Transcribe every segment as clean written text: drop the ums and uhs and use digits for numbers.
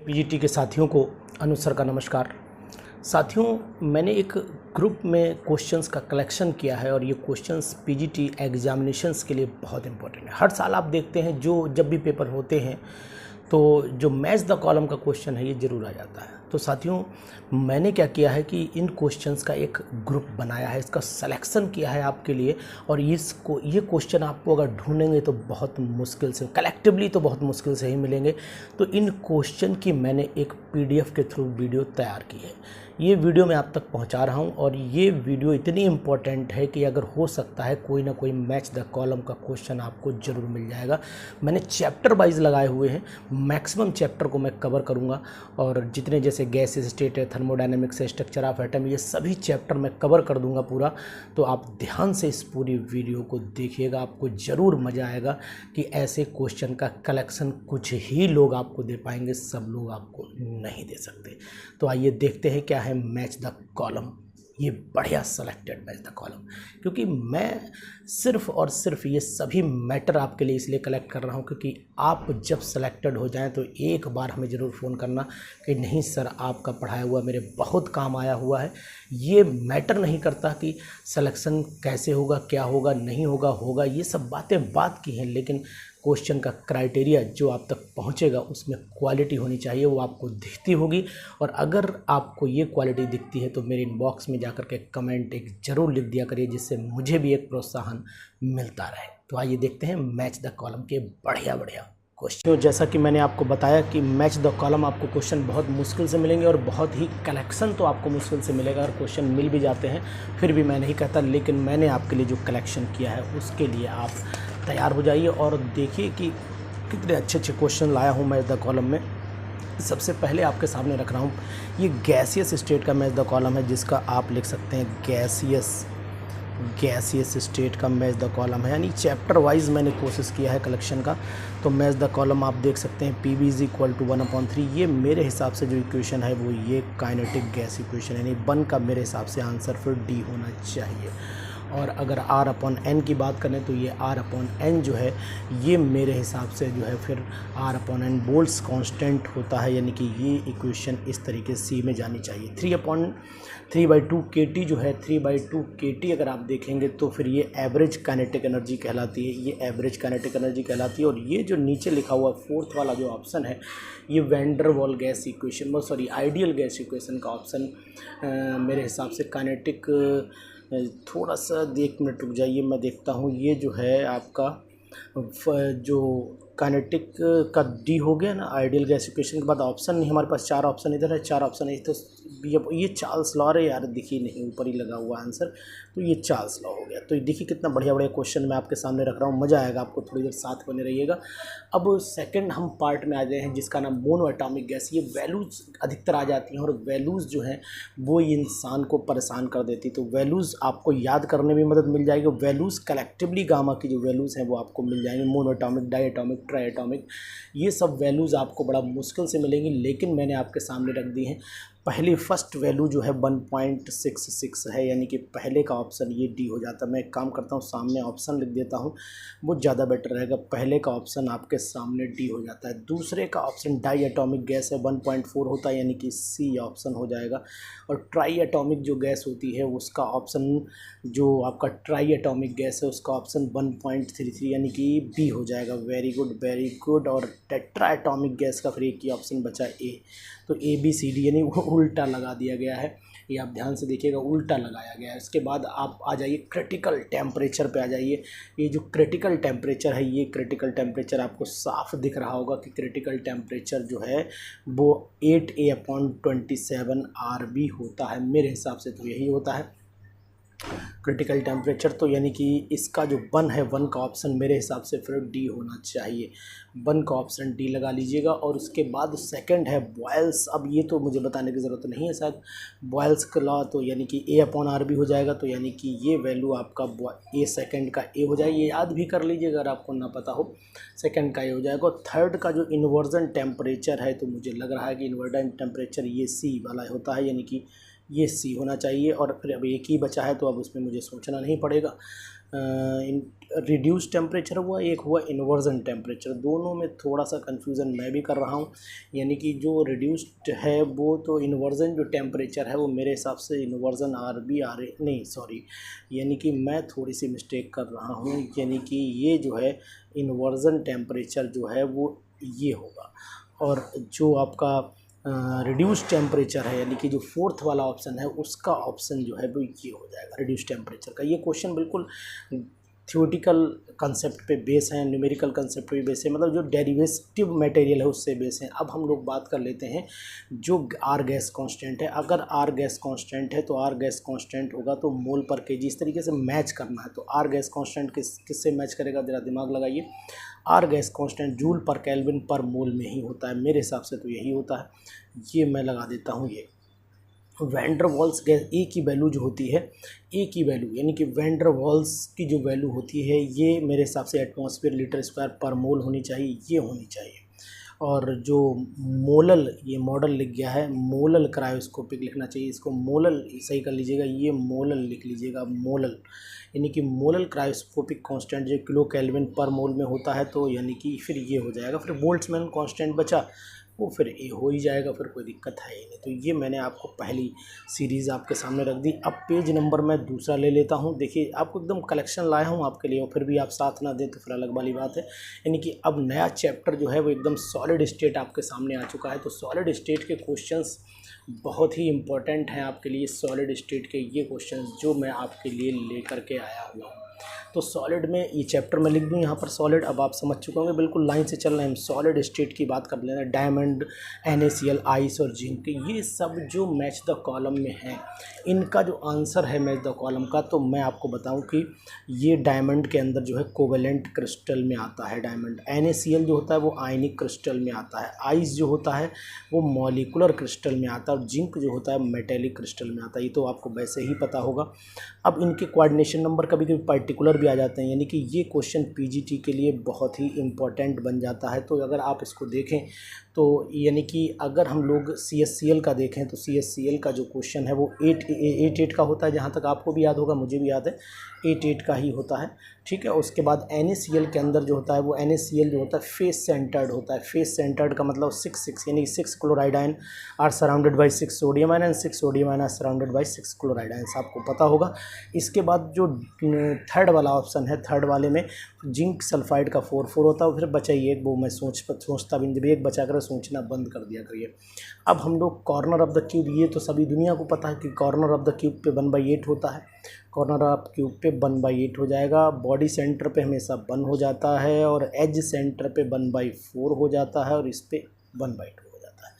PGT के साथियों को अनुज सर का नमस्कार। साथियों, मैंने एक ग्रुप में क्वेश्चंस का कलेक्शन किया है और ये क्वेश्चंस पीजीटी एग्जामिनेशंस के लिए बहुत इंपॉर्टेंट है। हर साल आप देखते हैं जब भी पेपर होते हैं तो जो मैच द कॉलम का क्वेश्चन है ये ज़रूर आ जाता है। तो साथियों, मैंने क्या किया है कि इन क्वेश्चंस का एक ग्रुप बनाया है, इसका सिलेक्शन किया है आपके लिए। और ये क्वेश्चन आपको अगर ढूंढेंगे तो बहुत मुश्किल से, कलेक्टिवली तो बहुत मुश्किल से ही मिलेंगे। तो इन क्वेश्चन की मैंने एक पीडीएफ के थ्रू वीडियो तैयार की है। ये वीडियो मैं आप तक पहुंचा रहा हूं और ये वीडियो इतनी इम्पॉर्टेंट है कि अगर हो सकता है कोई ना कोई मैच द कॉलम का क्वेश्चन आपको ज़रूर मिल जाएगा। मैंने चैप्टर वाइज लगाए हुए हैं, मैक्सिमम चैप्टर को मैं कवर करूंगा और जितने जैसे गैस स्टेट है, थर्मोडायनेमिक्स है, स्ट्रक्चर ऑफ एटम, ये सभी चैप्टर मैं कवर कर दूंगा पूरा। तो आप ध्यान से इस पूरी वीडियो को देखिएगा, आपको ज़रूर मज़ा आएगा कि ऐसे क्वेश्चन का कलेक्शन कुछ ही लोग आपको दे पाएंगे, सब लोग आपको नहीं दे सकते। तो आइए देखते हैं क्या है मैच द कॉलम। ये बढ़िया सेलेक्टेड मैच द कॉलम, क्योंकि मैं सिर्फ और सिर्फ ये सभी मैटर आपके लिए इसलिए कलेक्ट कर रहा हूँ क्योंकि आप जब सेलेक्टेड हो जाएं तो एक बार हमें ज़रूर फ़ोन करना कि नहीं सर, आपका पढ़ाया हुआ मेरे बहुत काम आया हुआ है। ये मैटर नहीं करता कि सिलेक्शन कैसे होगा, क्या होगा, नहीं होगा, होगा, ये सब बातें बात की हैं, लेकिन क्वेश्चन का क्राइटेरिया जो आप तक पहुंचेगा उसमें क्वालिटी होनी चाहिए, वो आपको दिखती होगी। और अगर आपको ये क्वालिटी दिखती है तो मेरे इनबॉक्स में जाकर के कमेंट एक ज़रूर लिख दिया करिए, जिससे मुझे भी एक प्रोत्साहन मिलता रहे। तो आइए देखते हैं मैच द कॉलम के बढ़िया क्वेश्चन। तो जैसा कि मैंने आपको बताया कि मैच द कॉलम आपको क्वेश्चन बहुत मुश्किल से मिलेंगे और बहुत ही कलेक्शन तो आपको मुश्किल से मिलेगा। और क्वेश्चन मिल भी जाते हैं फिर भी मैं नहीं कहता, लेकिन मैंने आपके लिए जो कलेक्शन किया है उसके लिए आप तैयार हो जाइए और देखिए कि कितने अच्छे अच्छे क्वेश्चन लाया हूँ मैच द कॉलम में। सबसे पहले आपके सामने रख रहा हूँ ये गैसियस स्टेट का मैच द कॉलम है, जिसका आप लिख सकते हैं गैसियस स्टेट का मैच द कॉलम है। यानी चैप्टर वाइज मैंने कोशिश किया है कलेक्शन का। तो मैच द कॉलम आप देख सकते हैं पी = 1/3। ये मेरे हिसाब से जो इक्वेशन है वो ये काइनेटिक गैस इक्वेशन है, यानी 1 का मेरे हिसाब से आंसर फिर डी होना चाहिए। और अगर R/N की बात करें तो ये R/N जो है ये मेरे हिसाब से जो है फिर R/N बोल्ट्स कांस्टेंट होता है, यानी कि ये इक्वेशन इस तरीके से में जानी चाहिए। 3/2 kT जो है 3/2 kT अगर आप देखेंगे तो फिर ये एवरेज काइनेटिक एनर्जी कहलाती है, ये एवरेज काइनेटिक एनर्जी कहलाती है। और ये जो नीचे लिखा हुआ फोर्थ वाला जो ऑप्शन है ये वैन डर वाल gas equation, ideal gas equation का ऑप्शन मेरे हिसाब से काइनेटिक, थोड़ा सा 1 मिनट रुक जाइए, मैं देखता हूँ। ये जो है आपका जो काइनेटिक का डी हो गया ना, आइडियल गैस इक्वेशन के बाद ऑप्शन नहीं, हमारे पास 4 ऑप्शन इधर है, 4 ऑप्शन है। तो ये चार्ल्स लॉ है यार, देखिए नहीं ऊपर ही लगा हुआ आंसर, तो ये चार्ल्स लॉ हो गया। तो देखिए कितना बढ़िया क्वेश्चन मैं आपके सामने रख रहा हूँ, मज़ा आएगा आपको, थोड़ी देर साथ बने रहिएगा। अब सेकंड हम पार्ट में आ गए हैं जिसका नाम मोनो एटॉमिक गैस। ये वैल्यूज़ अधिकतर आ जाती हैं और वैल्यूज़ जो हैं वो इंसान को परेशान कर देती। तो वैल्यूज़ आपको याद करने में मदद मिल जाएगी। वैल्यूज़ कलेक्टिवली गामा की जो वैल्यूज़ हैं वो आपको मिल जाएंगे, mono atomic, di atomic, tri atomic, ये सब वैल्यूज़ आपको बड़ा मुश्किल से मिलेंगी, लेकिन मैंने आपके सामने रख दी हैं। पहली फर्स्ट वैल्यू जो है 1.66 है, यानी कि पहले का ऑप्शन ये डी हो जाता है। मैं एक काम करता हूँ, सामने ऑप्शन लिख देता हूँ, वो ज़्यादा बेटर रहेगा। पहले का ऑप्शन आपके सामने डी हो जाता है। दूसरे का ऑप्शन डाई एटॉमिक गैस है, 1.4 होता है, यानी कि सी ऑप्शन हो जाएगा। और ट्राई एटॉमिक जो गैस होती है उसका ऑप्शन, जो आपका ट्राई एटॉमिक गैस है उसका ऑप्शन 1.33 यानी कि बी हो जाएगा। Very good. और टेट्रा एटॉमिक गैस का फिर एक ही ऑप्शन बचा ए, तो ABCD यानी उल्टा लगा दिया गया है। ये आप ध्यान से देखिएगा, उल्टा लगाया गया है। उसके बाद आप आ जाइए क्रिटिकल टेम्परेचर पे आ जाइए। ये जो क्रिटिकल टेम्परेचर है, ये क्रिटिकल टेम्परेचर आपको साफ दिख रहा होगा कि क्रिटिकल टेम्परेचर जो है वो 8A/27 RB होता है। मेरे हिसाब से तो यही होता है क्रिटिकल टेम्परेचर। तो यानी कि इसका जो 1 है, 1 का ऑप्शन मेरे हिसाब से फिर डी होना चाहिए। 1 का ऑप्शन डी लगा लीजिएगा। और उसके बाद सेकंड है बॉयल्स। अब ये तो मुझे बताने की ज़रूरत नहीं है शायद, बॉयल्स का लॉ, तो यानी कि A/RB हो जाएगा। तो यानी कि ये वैल्यू आपका ए सेकंड का ए हो जाएगी, ये याद भी कर लीजिएगा अगर आपको ना पता हो, सेकंड का ए हो जाएगा। और थर्ड का जो इन्वर्जन टेम्परेचर है, तो मुझे लग रहा है कि इन्वर्जन टेम्परेचर ये सी वाला होता है, यानी कि ये सी होना चाहिए। और फिर अब एक ही बचा है तो अब उसमें मुझे सोचना नहीं पड़ेगा। रिड्यूस टेम्परेचर हुआ, एक हुआ इन्वर्जन टेम्परेचर। दोनों में थोड़ा सा कन्फ्यूज़न मैं भी कर रहा हूँ। यानी कि जो रिड्यूस्ड है वो तो इन्वर्जन जो टेम्परेचर है वो मेरे हिसाब से इन्वर्जन नहीं सॉरी, यानी कि मैं थोड़ी सी मिस्टेक कर रहा हूँ। यानी कि ये जो है इन्वर्जन टेम्परेचर जो है वो ये होगा, और जो आपका रिड्यूस टेम्परेचर है यानी कि जो फोर्थ वाला ऑप्शन है उसका ऑप्शन जो है वो ये हो जाएगा रिड्यूस टेम्परेचर का। ये क्वेश्चन बिल्कुल थ्योरेटिकल कंसेप्ट पे बेस है, न्यूमेरिकल कंसेप्ट पे बेस है, मतलब जो डेरिवेटिव मटेरियल है उससे बेस है। अब हम लोग बात कर लेते हैं जो आर गैस कांस्टेंट है। अगर आर गैस कांस्टेंट है तो आर गैस कांस्टेंट होगा तो मोल पर केजी, इस तरीके से मैच करना है। तो आर गैस कांस्टेंट किससे मैच करेगा, ज़रा दिमाग लगाइए। आर गैस कांस्टेंट जूल पर केल्विन पर मोल में ही होता है, मेरे हिसाब से तो यही होता है। ये मैं लगा देता हूँ। ये वैन डर वाल्स गैस ए की वैल्यू जो होती है, ए की वैल्यू यानी कि वैन डर वाल्स की जो वैल्यू होती है ये मेरे हिसाब से एटमॉस्फेयर लीटर स्क्वायर पर मोल होनी चाहिए, ये होनी चाहिए। और जो मोलल, ये मॉडल लिख गया है, मोलल क्रायोस्कोपिक लिखना चाहिए, इसको मोलल सही कर लीजिएगा, ये मोलल लिख लीजिएगा, मोलल यानी कि मोलल क्रायोस्कोपिक कांस्टेंट जो किलो केल्विन पर मोल में होता है, तो यानी कि फिर ये हो जाएगा। फिर बोल्ट्जमैन कांस्टेंट बचा वो फिर ए हो ही जाएगा, फिर कोई दिक्कत है ही नहीं। तो ये मैंने आपको पहली सीरीज़ आपके सामने रख दी। अब पेज नंबर मैं दूसरा ले लेता हूँ। देखिए आपको एकदम कलेक्शन लाया हूँ आपके लिए, और फिर भी आप साथ ना दें तो फिर अलग वाली बात है। यानी कि अब नया चैप्टर जो है वो एकदम सॉलिड स्टेट आपके सामने आ चुका है। तो सॉलिड स्टेट के क्वेश्चंस बहुत ही इंपॉर्टेंट हैं आपके लिए। सॉलिड स्टेट के ये क्वेश्चंस जो मैं आपके लिए लेकर के आया हुआ हूँ। तो सॉलिड में ये चैप्टर मैं लिख दूँ यहाँ पर सॉलिड, अब आप समझ चुके होंगे, बिल्कुल लाइन से चल रहे हैं हम। सॉलिड स्टेट की बात कर लेना, डायमंड, NaCl, आइस और जिंक, ये सब जो मैच द कॉलम में है, इनका जो आंसर है मैच द कॉलम का, तो मैं आपको बताऊं कि ये डायमंड के अंदर जो है कोवेलेंट क्रिस्टल में आता है डायमंड। NaCl जो होता है वो आयनिक क्रिस्टल में आता है। आइस जो होता है वो मॉलिकुलर क्रिस्टल में आता है, और जिंक जो होता है मेटेलिक क्रिस्टल में आता है। ये तो आपको वैसे ही पता होगा। अब इनके कोऑर्डिनेशन नंबर कभी कभी पर्टिकुलर भी आ जाते हैं, यानी कि ये क्वेश्चन पीजीटी के लिए बहुत ही इम्पोर्टेंट बन जाता है। तो अगर आप इसको देखें तो यानी कि अगर हम लोग CSCl का देखें तो CSCl का जो क्वेश्चन है वो 8 का होता है, जहाँ तक आपको भी याद होगा, मुझे भी याद है 8 का ही होता है। ठीक है, उसके बाद NaCl के अंदर जो होता है वो NaCl जो होता है फेस सेंटर्ड होता है। फेस सेंटर्ड का मतलब 6 यानी 6 chloride ion are surrounded by 6 sodium ion and 6 sodium ion are surrounded by 6 chloride ion, आपको पता होगा। इसके बाद जो थर्ड वाला ऑप्शन है, थर्ड वाले में जिंक सल्फाइड का 4 होता है। फिर बचा ये एक, वो मैं सोचता भी, जब एक बचा कर सोचना बंद कर दिया करिए। अब हम लोग कॉर्नर ऑफ द क्यूब, ये तो सभी दुनिया को पता है कि कॉर्नर ऑफ द क्यूब पे 1/8 होता है। कॉर्नर ऑफ क्यूब पे 1/8 हो जाएगा। बॉडी सेंटर पे हमेशा 1 हो जाता है, और एज सेंटर पे 1/4 हो जाता है, और इस पे 1/2 हो जाता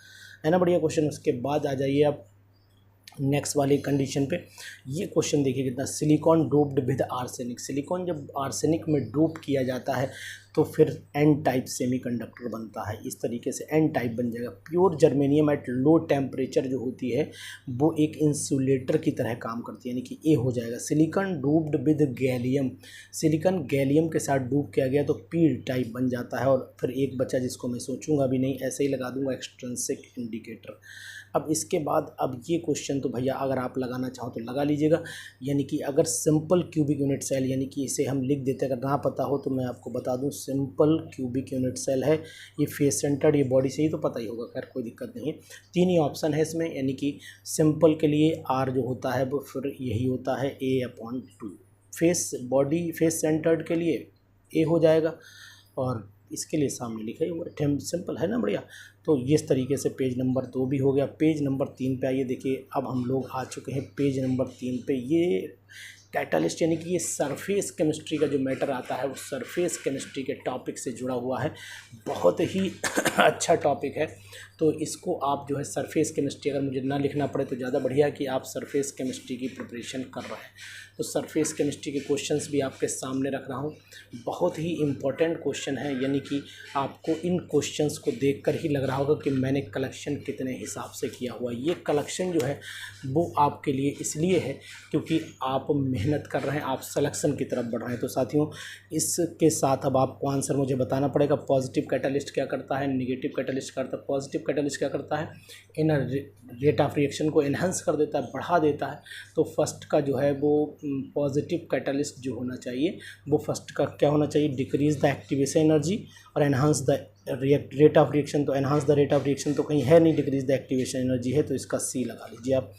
है ना। बढ़िया क्वेश्चन। उसके बाद आ जाइए आप नेक्स्ट वाली कंडीशन पे। ये क्वेश्चन देखिए कितना, silicon doped with arsenic. Silicon जब आर्सेनिक में डोप किया जाता है तो फिर एन टाइप सेमीकंडक्टर बनता है। इस तरीके से एन टाइप बन जाएगा। Pure germanium at low temperature जो होती है वो एक इंसुलेटर की तरह काम करती है, यानी कि ए हो जाएगा। Silicon doped with gallium, silicon gallium के साथ डूब किया गया तो पी टाइप बन जाता है। और फिर एक बच्चा जिसको मैं सोचूंगा भी नहीं, ऐसे ही लगा दूंगा एक्सट्रिंसिक इंडिकेटर। अब इसके बाद अब ये क्वेश्चन तो भैया अगर आप लगाना चाहो तो लगा लीजिएगा। यानी कि अगर सिंपल क्यूबिक यूनिट सेल, यानी कि इसे हम लिख देते हैं, अगर ना पता हो तो मैं आपको बता दूं, सिंपल क्यूबिक यूनिट सेल है। ये फेस सेंटर्ड, ये बॉडी से ही तो पता ही होगा, खैर कोई दिक्कत नहीं है। 3 ही ऑप्शन है इसमें, यानी कि सिंपल के लिए आर जो होता है वो फिर यही होता है A/2। फेस सेंटर्ड के लिए ए हो जाएगा, और इसके लिए सामने लिखा ही हुआ, सिंपल है ना, बढ़िया। तो इस तरीके से पेज नंबर 2 भी हो गया। पेज नंबर 3 पे आइए। देखिए अब हम लोग आ चुके हैं पेज नंबर 3 पे। ये कैटालिस्ट यानी कि ये सरफेस केमिस्ट्री का जो मैटर आता है वो सरफेस केमिस्ट्री के टॉपिक से जुड़ा हुआ है। बहुत ही अच्छा टॉपिक है। तो इसको आप जो है सरफेस केमिस्ट्री, अगर मुझे ना लिखना पड़े तो ज़्यादा बढ़िया कि आप सरफेस केमिस्ट्री की प्रिपरेशन कर रहे हैं। तो सरफेस केमिस्ट्री के क्वेश्चंस भी आपके सामने रख रहा हूँ। बहुत ही इम्पोर्टेंट क्वेश्चन है, यानी कि आपको इन क्वेश्चंस को देखकर ही लग रहा होगा कि मैंने कलेक्शन कितने हिसाब से किया हुआ। ये कलेक्शन जो है वो आपके लिए इसलिए है क्योंकि आप मेहनत कर रहे हैं, आप सिलेक्शन की तरफ बढ़ रहे हैं। तो साथियों इसके साथ अब आपको आंसर मुझे बताना पड़ेगा। पॉजिटिव कैटलिस्ट क्या करता है, निगेटिव कैटलिस्ट क्या करता है। पॉजिटिव कैटलिस्ट क्या करता है, इनर रेट ऑफ रिएक्शन को एनहांस कर देता है, बढ़ा देता है। तो फर्स्ट का जो है वो पॉजिटिव कैटलिस्ट जो होना चाहिए वो फर्स्ट का क्या होना चाहिए, डिक्रीज द एक्टिवेशन एनर्जी और enhance the rate of reaction. तो enhance the rate of reaction तो कहीं है नहीं, डिक्रीज द एक्टिवेशन एनर्जी है, तो इसका सी लगा लीजिए आप।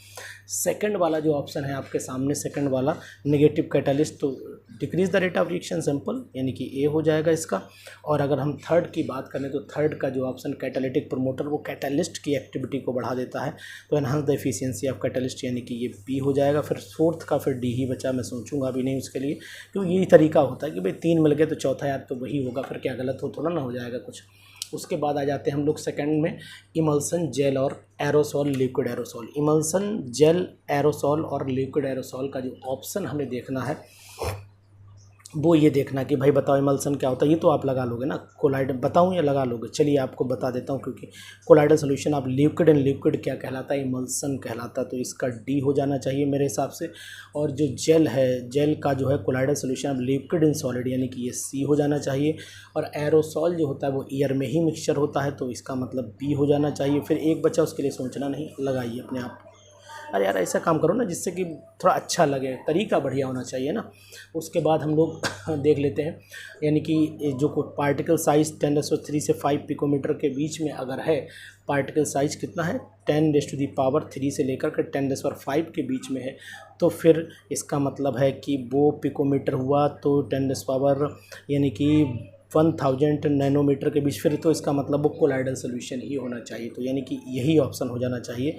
सेकंड वाला जो ऑप्शन है आपके सामने, सेकंड वाला नेगेटिव कैटलिस्ट, तो decrease the rate of reaction simple, यानी कि ए हो जाएगा इसका। और अगर हम थर्ड की बात करें तो थर्ड का जो ऑप्शन कैटालिटिक प्रमोटर, वो कैटलिस्ट की एक्टिविटी को बढ़ा देता है, तो enhance the efficiency of catalyst, यानी कि ये बी हो जाएगा। फिर फोर्थ का फिर डी ही बचा, मैं सोचूंगा भी नहीं उसके लिए, क्योंकि यही तरीका होता है कि भाई 3 मिल गए तो चौथा यार तो वही होगा, फिर क्या गलत हो थोड़ा ना हो जाएगा कुछ। उसके बाद आ जाते हैं हम लोग सेकंड में, इमल्सन जेल और aerosol liquid aerosol. Emulsion gel aerosol और लिक्विड एरोसॉल का जो ऑप्शन हमें देखना है वो ये देखना कि भाई बताओ इमल्सन क्या होता है। ये तो आप लगा लोगे ना, कोलाइड बताऊं या लगा लोगे, चलिए आपको बता देता हूं, क्योंकि कोलाइडल सॉल्यूशन आप लिक्विड एंड लिक्विड क्या कहलाता है, इमल्सन कहलाता है, तो इसका डी हो जाना चाहिए मेरे हिसाब से। और जो जेल है, जेल का जो है कोलाइडल सॉल्यूशन अब लिक्विड इन सॉलिड, यानी कि ये सी हो जाना चाहिए। और एरोसॉल जो होता है वो एयर में ही मिक्सचर होता है, तो इसका मतलब बी हो जाना चाहिए। फिर एक बचा, उसके लिए सोचना नहीं, लगाइए अपने आप। अरे यार ऐसा काम करो ना जिससे कि थोड़ा अच्छा लगे, तरीका बढ़िया होना चाहिए ना। उसके बाद हम लोग देख लेते हैं, यानी कि जो पार्टिकल साइज़ 10⁻³ से 5 पिकोमीटर के बीच में अगर है, पार्टिकल साइज़ कितना है 10⁻³ से लेकर के 10⁻5 के बीच में है, तो फिर इसका मतलब है कि वो पिकोमीटर हुआ, तो 10 यानी कि 1000 नैनोमीटर के बीच, फिर तो इसका मतलब वो कोलाइडल सॉल्यूशन ही होना चाहिए। तो यानी कि यही ऑप्शन हो जाना चाहिए,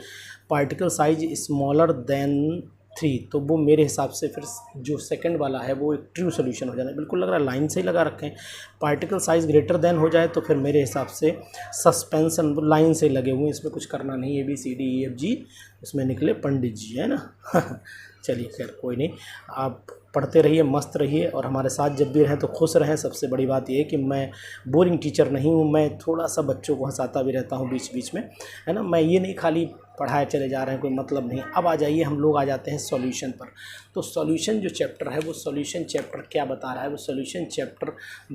पार्टिकल साइज स्मॉलर देन 3, तो वो मेरे हिसाब से फिर जो सेकंड वाला है वो एक ट्रू सॉल्यूशन हो जाना है। बिल्कुल लग रहा है लाइन से ही लगा रखे हैं, पार्टिकल साइज ग्रेटर देन हो जाए तो फिर मेरे हिसाब से सस्पेंशन लाइन से लगे हुए हैं, इसमें कुछ करना नहीं, ABCDEFG इसमें निकले पंडित जी, है ना। चलिए खैर कोई नहीं, आप पढ़ते रहिए, मस्त रहिए, और हमारे साथ जब भी रहें तो खुश रहें। सबसे बड़ी बात यह है कि मैं बोरिंग टीचर नहीं हूँ, मैं थोड़ा सा बच्चों को हंसाता भी रहता हूँ बीच बीच में, है ना। मैं ये नहीं खाली पढ़ाए चले जा रहे हैं, कोई मतलब नहीं। अब आ जाइए, हम लोग आ जाते हैं सॉल्यूशन पर। तो सॉल्यूशन जो चैप्टर है वो सॉल्यूशन चैप्टर क्या बता रहा है, वो सॉल्यूशन चैप्टर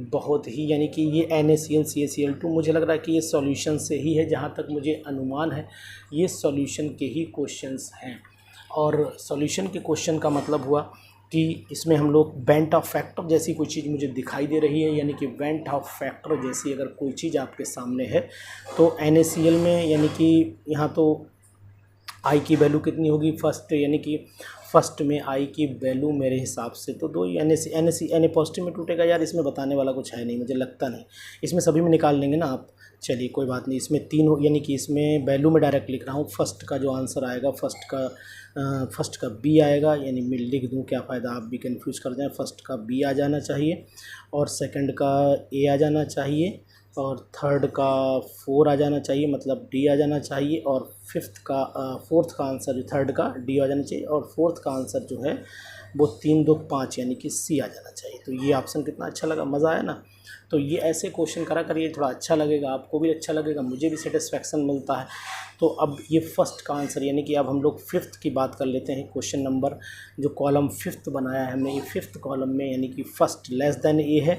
बहुत ही, यानी कि ये NaCl CaCl2, मुझे लग रहा है कि ये सॉल्यूशन से ही है, जहाँ तक मुझे अनुमान है ये सॉल्यूशन के ही क्वेश्चंस हैं। और सॉल्यूशन के क्वेश्चन का मतलब हुआ कि इसमें हम लोग वेंट ऑफ फैक्टर जैसी कोई चीज़ मुझे दिखाई दे रही है, यानी कि वेंट ऑफ फैक्टर जैसी अगर कोई चीज़ आपके सामने है तो NaCl में, यानी कि यहाँ तो आई की वैल्यू कितनी होगी फर्स्ट, यानी कि फर्स्ट में आई की वैल्यू मेरे हिसाब से तो 2 Na पॉजिटिव में टूटेगा यार, इसमें बताने वाला कुछ है नहीं, मुझे लगता नहीं, इसमें सभी में निकाल लेंगे ना आप। चलिए कोई बात नहीं, इसमें 3 हो, यानी कि इसमें वैल्यू में डायरेक्ट लिख रहा हूँ। फर्स्ट का जो आंसर आएगा, फर्स्ट का बी आएगा, यानी मैं लिख दूँ, क्या फ़ायदा आप भी कंफ्यूज कर जाएं। फर्स्ट का बी आ जाना चाहिए, और सेकंड का ए आ जाना चाहिए, और थर्ड का 4 आ जाना चाहिए, मतलब डी आ जाना चाहिए, और फोर्थ का आंसर जो थर्ड का डी आ जाना चाहिए, और फोर्थ का आंसर जो है वो 3 2 5 यानी कि सी आ जाना चाहिए। तो ये ऑप्शन कितना अच्छा लगा, मज़ा आया ना। तो ये ऐसे क्वेश्चन करा करिए, थोड़ा अच्छा लगेगा, आपको भी अच्छा लगेगा, मुझे भी सेटिस्फेक्शन मिलता है। तो अब ये फर्स्ट का आंसर, यानी कि अब हम लोग फिफ्थ की बात कर लेते हैं। क्वेश्चन नंबर जो कॉलम फिफ्थ बनाया है हमने, ये फिफ्थ कॉलम में, यानी कि फर्स्ट लेस देन ए है,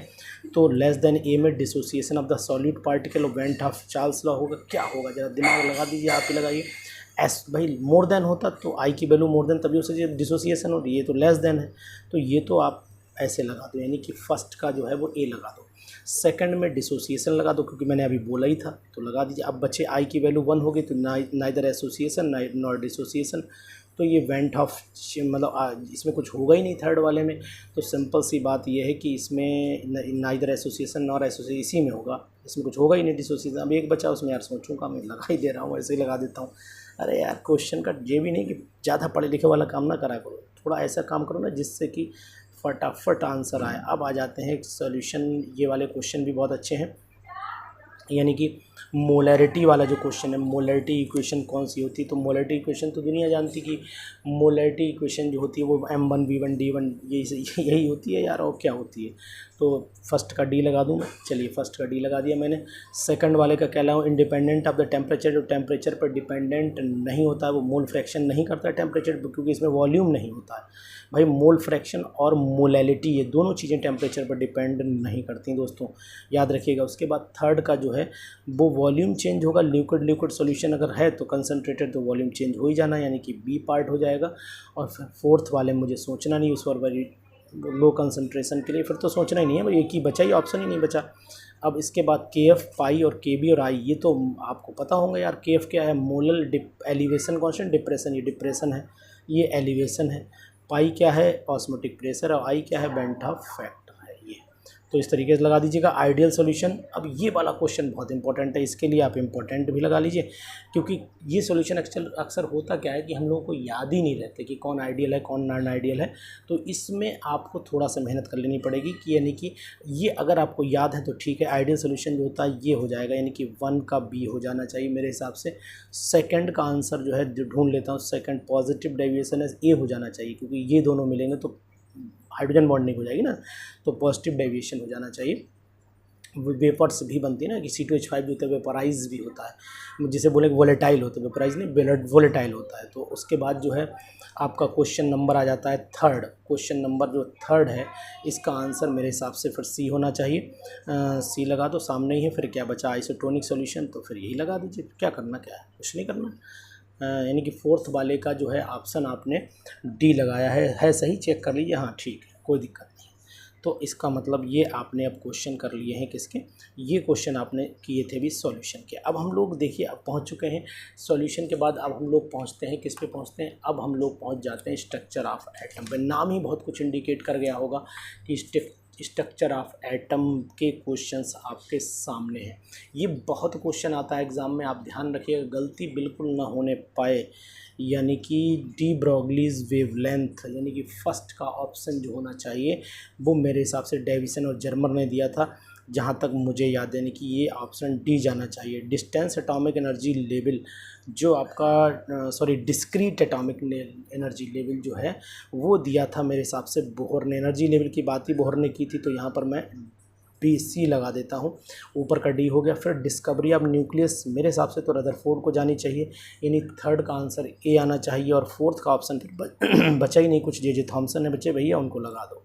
तो लेस देन ए में dissociation of the solute particle went of Charles law होगा। क्या होगा जरा दिमाग लगा दीजिए, आप ही लगाइए। भाई मोर देन होता तो आई की वैल्यू मोर देन, तभी उसे डिसोसिएशन हो रही है, तो लेस देन है, तो ये तो आप ऐसे लगा दो, यानी कि फर्स्ट का जो है वो ए लगा दो। सेकंड में डिसोसिएशन लगा दो, क्योंकि मैंने अभी बोला ही था, तो लगा दीजिए। अब बच्चे आई की वैल्यू 1 होगी, तो नाइदर एसोसिएशन नॉर डिसोसिएशन, तो ये वेंट ऑफ, मतलब इसमें कुछ होगा ही नहीं थर्ड वाले में। तो सिंपल सी बात ये है कि इसमें नाइदर एसोसिएशन नॉर एसोसिएशन इसी में होगा, इसमें कुछ होगा ही नहीं डिसोसिएशन। अब एक बचा उसमें यार सोचूंगा, मैं लगा ही दे रहा हूँ, ऐसे ही लगा देता हूँ। अरे यार क्वेश्चन का ये भी नहीं कि ज़्यादा पढ़े लिखे वाला काम ना करा करो, थोड़ा ऐसा काम करो ना जिससे कि फटाफट आंसर आए। अब आ जाते हैं सॉल्यूशन, ये वाले क्वेश्चन भी बहुत अच्छे हैं। यानी कि मोलैरिटी वाला जो क्वेश्चन है, मोलैरिटी इक्वेशन कौन सी होती है, तो मोलैरिटी इक्वेशन तो दुनिया जानती कि मोलैरिटी इक्वेशन जो होती है वो M1V1D1 यही होती है यार, और क्या होती है। तो फर्स्ट का डी लगा दूँ मैं, चलिए फर्स्ट का डी लगा दिया मैंने। सेकंड वाले का क्या लगाऊँ, इंडिपेंडेंट ऑफ द टेम्परेचर, जो टेम्परेचर पर डिपेंडेंट नहीं होता है वो मोल फ्रैक्शन नहीं करता है टेम्परेचर, क्योंकि इसमें वॉल्यूम नहीं होता है भाई। मोल फ्रैक्शन और मोलैलिटी ये दोनों चीज़ें टेम्परेचर पर डिपेंड नहीं करती दोस्तों, याद रखिएगा। उसके बाद थर्ड का जो है वो वॉल्यूम चेंज होगा, लिक्विड लिक्विड सॉल्यूशन अगर है तो कंसनट्रेटेड तो वॉल्यूम चेंज हो ही जाना, यानी कि बी पार्ट हो जाएगा। और फिर फोर्थ वाले मुझे सोचना नहीं, उस पर वेरी लो कंसनट्रेशन के लिए फिर तो सोचना ही नहीं है भाई, एक ही बचा, ही ऑप्शन ही नहीं बचा। अब इसके बाद के एफ, पाई और के बी और आई, ये तो आपको पता होंगे यार। के एफ क्या है, मोलल एलिवेशन कॉन्स्टेंट, डिप्रेशन, ये डिप्रेशन है, ये एलिवेशन है। पाई क्या है, ऑस्मोटिक प्रेशर, और आई क्या है, बेंटा फैक्टर है ये। तो इस तरीके से लगा दीजिएगा आइडियल सॉल्यूशन। अब ये वाला क्वेश्चन बहुत इंपॉर्टेंट है, इसके लिए आप इंपॉर्टेंट भी लगा लीजिए, क्योंकि ये सॉल्यूशन अक्सर होता क्या है कि हम लोगों को याद ही नहीं रहते कि कौन आइडियल है कौन नॉन आइडियल है। तो इसमें आपको थोड़ा सा मेहनत कर लेनी पड़ेगी कि यानी कि ये अगर आपको याद है तो ठीक है, आइडियल सॉल्यूशन जो होता है ये हो जाएगा, यानी कि 1 का बी हो जाना चाहिए मेरे हिसाब से। सेकंड का आंसर जो है ढूंढ लेता हूँ, सेकंड पॉजिटिव डेविएशन है ए हो जाना चाहिए, क्योंकि ये दोनों मिलेंगे तो हाइड्रोजन बॉन्डिंग हो जाएगी ना, तो पॉजिटिव डेविएशन हो जाना चाहिए। वेपर्स भी बनती है ना कि C2H5 जो होता है वेपराइज भी होता है, जिसे बोले वोलेटाइल होता है, वेपराइज नहीं वोलेटाइल होता है। तो उसके बाद जो है आपका क्वेश्चन नंबर आ जाता है थर्ड। क्वेश्चन नंबर जो थर्ड है इसका आंसर मेरे हिसाब से फिर सी होना चाहिए। सी लगा दो, सामने ही है, फिर क्या बचा, आइसोटोनिक सॉल्यूशन, तो फिर यही लगा दीजिए। क्या करना, क्या है, कुछ नहीं करना। यानी कि फोर्थ वाले का जो है ऑप्शन आपने डी लगाया है सही, चेक कर लीजिए, हाँ ठीक है, कोई दिक्कत नहीं। तो इसका मतलब ये आपने अब क्वेश्चन कर लिए हैं किसके, ये क्वेश्चन आपने किए थे भी सॉल्यूशन के। अब हम लोग देखिए अब पहुंच चुके हैं सॉल्यूशन के बाद, अब हम लोग पहुंचते हैं किस पे पहुंचते हैं, अब हम लोग पहुंच जाते हैं स्ट्रक्चर ऑफ एटम पे। नाम ही बहुत कुछ इंडिकेट कर गया होगा कि स्ट्रक्चर ऑफ एटम के क्वेश्चंस आपके सामने हैं। ये बहुत क्वेश्चन आता है एग्ज़ाम में, आप ध्यान रखिएगा गलती बिल्कुल ना होने पाए। यानी कि डी ब्रोगलीज वेवलेंथ, यानी कि फर्स्ट का ऑप्शन जो होना चाहिए वो मेरे हिसाब से डेविसन और जर्मर ने दिया था, जहाँ तक मुझे याद है, यानी कि ये ऑप्शन डी जाना चाहिए। डिस्टेंस एटॉमिक एनर्जी लेवल जो आपका डिस्क्रीट एटॉमिक एनर्जी लेवल जो है वो दिया था मेरे हिसाब से बोहर ने। एनर्जी लेवल की बात ही बोहर ने की थी, तो यहाँ पर मैं BC लगा देता हूँ, ऊपर का डी हो गया। फिर डिस्कवरी ऑफ न्यूक्लियस मेरे हिसाब से तो रदरफोर्ड को जानी चाहिए, यानी थर्ड का आंसर ए आना चाहिए। और फोर्थ का ऑप्शन बचा ही नहीं कुछ, जे थॉमसन है बच्चे भैया, उनको लगा दो।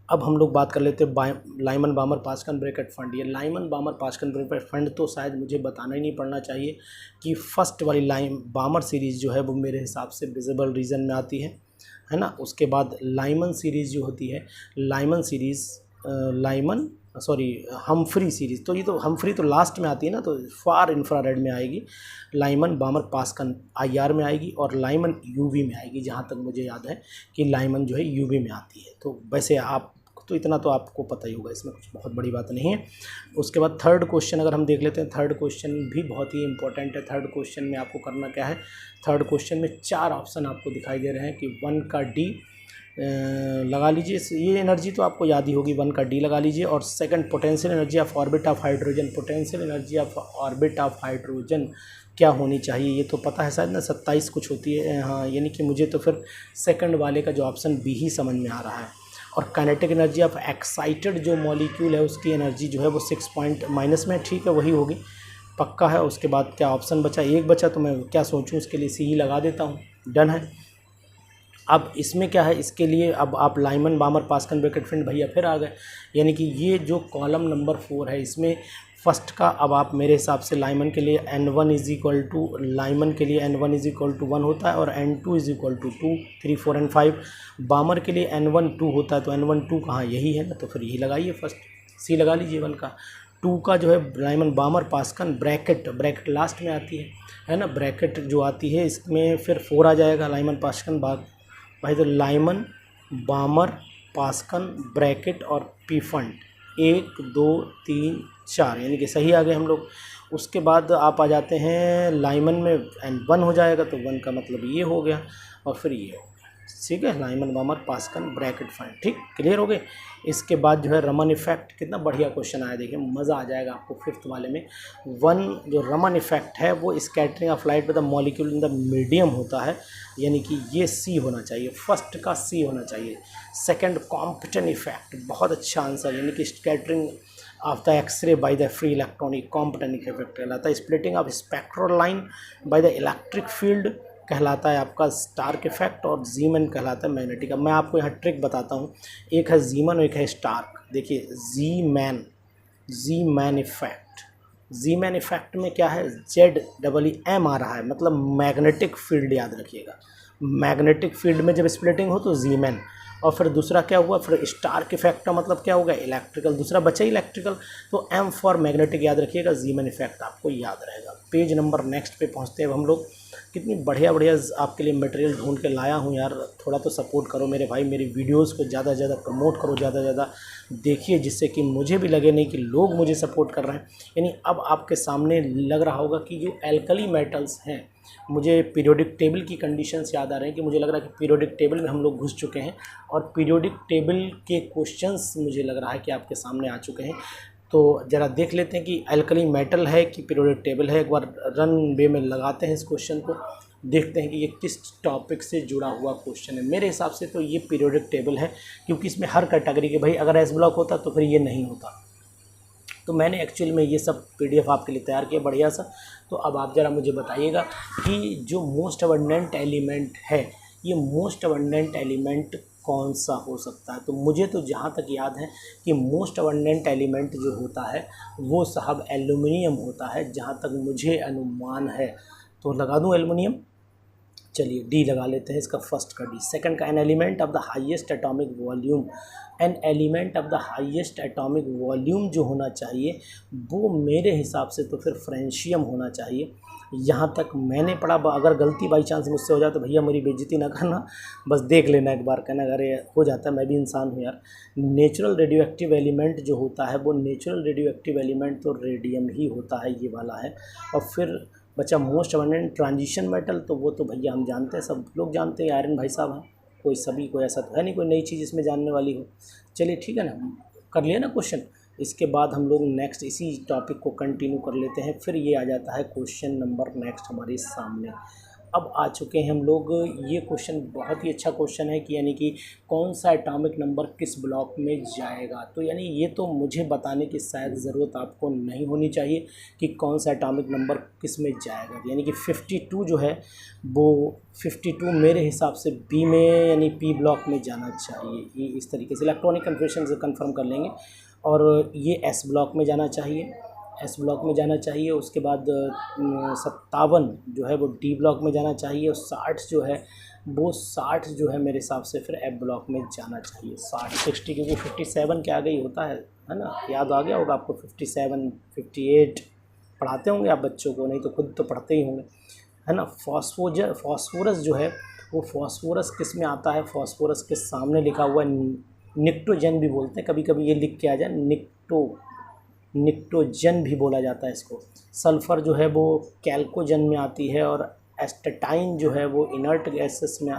अब हम लोग बात कर लेते हैं लाइमन बामर पास्कन ब्रैकेट फंड। ये लाइमन बामर पास्कन ब्रैकेट फंड तो शायद मुझे बताना ही नहीं पड़ना चाहिए कि फर्स्ट वाली बामर सीरीज़ जो है वो मेरे हिसाब से विजिबल रीजन में आती है ना। उसके बाद लाइमन सीरीज़ जो होती है, लाइमन सीरीज़ हम्फ्री सीरीज़, तो ये तो हम्फ्री तो लास्ट में आती है ना, तो फार इंफ्रारेड में आएगी। लाइमन बामर पास्कन IR में आएगी, और लाइमन UV में आएगी, जहाँ तक मुझे याद है कि लाइमन जो है UV में आती है। तो वैसे आप तो इतना तो आपको पता ही होगा, इसमें कुछ बहुत बड़ी बात नहीं है। उसके बाद थर्ड क्वेश्चन अगर हम देख लेते हैं, थर्ड क्वेश्चन भी बहुत ही इंपॉर्टेंट है। थर्ड क्वेश्चन में आपको करना क्या है, थर्ड क्वेश्चन में 4 ऑप्शन आपको दिखाई दे रहे हैं कि 1 का डी लगा लीजिए, ये एनर्जी तो आपको याद ही होगी, 1 का डी लगा लीजिए। और second potential energy of orbit of hydrogen, potential energy of orbit of hydrogen क्या होनी चाहिए, ये तो पता है शायद ना, 27 कुछ होती है, हाँ। यानी कि मुझे तो फिर सेकंड वाले का जो ऑप्शन बी ही समझ में आ रहा है। और काइनेटिक एनर्जी ऑफ एक्साइटेड जो मॉलिक्यूल है उसकी एनर्जी जो है वो 6 पॉइंट माइनस में, ठीक है, वही होगी, पक्का है। उसके बाद क्या ऑप्शन बचा, एक बचा, तो मैं क्या सोचूं, उसके लिए सी ही लगा देता हूँ, डन है। अब इसमें क्या है, इसके लिए अब आप लाइमन बामर पास्कन ब्रैकेट फंड भैया फिर आ गए, यानी कि ये जो कॉलम नंबर 4 है इसमें फर्स्ट का, अब आप मेरे हिसाब से लाइमन के लिए N1 is equal to, Lyman के लिए N1 इज इक्वल टू 1 होता है, और N2 is equal to 2, 3, 4 and 5। Balmer के लिए N1 2 होता है, तो N1 2 कहाँ, यही है ना, तो फिर यही लगाइए, फर्स्ट सी लगा लीजिए। 1 का 2 का जो है लाइमन बामर पास्कन ब्रैकेट लास्ट में आती है ना, ब्रैकेट जो आती है इसमें फिर 4 आ जाएगा, लाइमन पास्कन भाई। तो लाइमन बामर पास्कन ब्रैकेट और पी फंड 1 2 3 4, यानी कि सही आ गए हम लोग। उसके बाद आप आ जाते हैं लाइमन में N1 हो जाएगा, तो 1 का मतलब ये हो गया, और फिर ये हो गया, ठीक है, लाइमन बामर पास्कल ब्रैकेट फाइंड, ठीक क्लियर हो गए। इसके बाद जो है रमन इफेक्ट, कितना बढ़िया क्वेश्चन आया, देखिए मज़ा आ जाएगा आपको फिफ्थ वाले में। वन जो रमन इफेक्ट है वो scattering of light with the molecule in the medium होता है, यानी कि ये सी होना चाहिए, फर्स्ट का सी होना चाहिए। सेकंड कॉम्पिटन इफेक्ट, बहुत अच्छा आंसर, यानी कि scattering of the X ray by the free electronic Compton effect कहलाता है। Splitting of spectral line by the electric field कहलाता है आपका स्टार्क इफेक्ट, और जीमन कहलाता है मैग्नेटिक। अब मैं आपको यहाँ ट्रिक बताता हूँ, एक है जीमन और एक है स्टार्क। देखिए जी मैन इफेक्ट, जी मैन इफेक्ट में क्या है, ZEEM आ रहा है, मतलब मैग्नेटिक फील्ड, याद रखिएगा मैग्नेटिक फील्ड में जब स्प्लिटिंग हो तो जी मैन। और फिर दूसरा क्या हुआ, फिर स्टार्क इफेक्ट का मतलब क्या होगा, इलेक्ट्रिकल, दूसरा बचा इलेक्ट्रिकल, तो M फॉर मैग्नेटिक याद रखिएगा, जीमन इफेक्ट आपको याद रहेगा। पेज नंबर नेक्स्ट पे पहुँचते हैं अब हम लोग। कितनी बढ़िया बढ़िया आपके लिए मटेरियल ढूंढ के लाया हूँ यार, थोड़ा तो सपोर्ट करो मेरे भाई, मेरी वीडियोस को ज़्यादा से ज़्यादा प्रमोट करो, ज़्यादा से ज़्यादा देखिए, जिससे कि मुझे भी लगे नहीं कि लोग मुझे सपोर्ट कर रहे हैं। यानी अब आपके सामने लग रहा होगा कि जो एल्कली मेटल्स हैं, मुझे पीरियोडिक टेबल की कंडीशंस याद आ रहे हैं कि मुझे लग रहा है कि पीरियोडिक टेबल में हम लोग घुस चुके हैं, और पीरियोडिक टेबल के क्वेश्चंस मुझे लग रहा है कि आपके सामने आ चुके हैं। तो ज़रा देख लेते हैं कि अल्कली मेटल है कि पीरियोडिक टेबल है। एक बार रन वे में लगाते हैं इस क्वेश्चन को, देखते हैं कि ये किस टॉपिक से जुड़ा हुआ क्वेश्चन है। मेरे हिसाब से तो ये पीरियोडिक टेबल है, क्योंकि इसमें हर कैटेगरी के, भाई अगर एस ब्लॉक होता तो फिर ये नहीं होता। तो मैंने एक्चुअल में ये सब PDF आपके लिए तैयार किया बढ़िया सा। तो अब आप ज़रा मुझे बताइएगा कि जो मोस्ट अबंडेंट एलिमेंट है, ये मोस्ट अबंडेंट एलिमेंट कौन सा हो सकता है। तो मुझे तो जहाँ तक याद है कि मोस्ट अबंडेंट एलिमेंट जो होता है वो साहब एल्युमिनियम होता है, जहाँ तक मुझे अनुमान है। तो लगा दूँ एल्युमिनियम, चलिए डी लगा लेते हैं, इसका फर्स्ट का डी। सेकंड का an element of the highest atomic volume, an element of the highest atomic volume जो होना चाहिए वो मेरे हिसाब से तो फिर फ्रेंशियम होना चाहिए। यहाँ तक मैंने पढ़ा, अगर गलती बाई चांस मुझसे हो जाए तो भैया मेरी बेइज्जती ना करना, बस देख लेना एक बार, कहना अगर ये हो जाता है, मैं भी इंसान हूँ यार। नेचुरल रेडियो एक्टिव एलिमेंट जो होता है वो नेचुरल रेडियो एक्टिव एलिमेंट तो रेडियम ही होता है, ये वाला है। और फिर बचा मोस्ट अबंडेंट ट्रांजिशन मेटल, तो वो तो भैया हम जानते हैं, सब लोग जानते हैं, आयरन भाई साहब हैं, कोई सभी कोई ऐसा तो है नहीं कोई नई चीज़ इसमें जानने वाली हो। चलिए ठीक है ना, कर लिया ना क्वेश्चन। इसके बाद हम लोग नेक्स्ट इसी टॉपिक को कंटिन्यू कर लेते हैं। फिर ये आ जाता है क्वेश्चन नंबर नेक्स्ट हमारे सामने। अब आ चुके हैं हम लोग, ये क्वेश्चन बहुत ही अच्छा क्वेश्चन है कि यानी कि कौन सा एटॉमिक नंबर किस ब्लॉक में जाएगा। तो यानी ये तो मुझे बताने की शायद ज़रूरत आपको नहीं होनी चाहिए कि कौन सा एटॉमिक नंबर किस में जाएगा। यानी कि 52 जो है वो 52 मेरे हिसाब से बी में यानी पी ब्लॉक में जाना चाहिए। ये इस तरीके से इलेक्ट्रॉनिक कन्फर्मेशन से कन्फर्म कर लेंगे। और ये एस ब्लॉक में जाना चाहिए, एस ब्लॉक में जाना चाहिए। उसके बाद 57 जो है वो डी ब्लॉक में जाना चाहिए, और 60 जो है वो 60 जो है मेरे हिसाब से फिर एफ ब्लॉक में जाना चाहिए। 60 क्योंकि 57 के आगे ही होता है ना, याद आ गया होगा आपको। 57 58 पढ़ाते होंगे आप बच्चों को, नहीं तो खुद तो पढ़ते ही होंगे, है ना। फॉस्फोरस जो है वो फॉस्फोरस किस में आता है, फॉस्फोरस के सामने लिखा हुआ है निक्टोजन भी बोलते हैं, कभी कभी ये लिख के आ जाए निक्टोजन भी बोला जाता है इसको। सल्फ़र जो है वो कैल्कोजन में आती है, और एस्टेटाइन जो है वो इनर्ट गैसेस में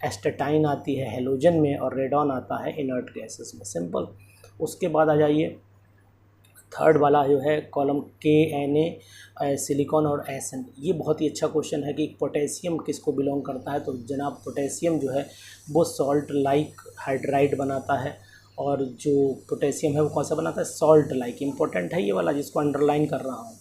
एस्टेटाइन आती है हेलोजन में, और रेडॉन आता है इनर्ट गैसेस में, सिंपल। उसके बाद आ जाइए थर्ड वाला जो है कॉलम KNa सिलिकॉन और SN। ये बहुत ही अच्छा क्वेश्चन है कि पोटेशियम किसको बिलोंग करता है। तो जनाब पोटेशियम जो है वो सॉल्ट लाइक हाइड्राइड बनाता है, और जो पोटेशियम है वो कौन सा बनाता है, सॉल्ट लाइक। इंपॉर्टेंट है ये वाला, जिसको अंडरलाइन कर रहा हूँ।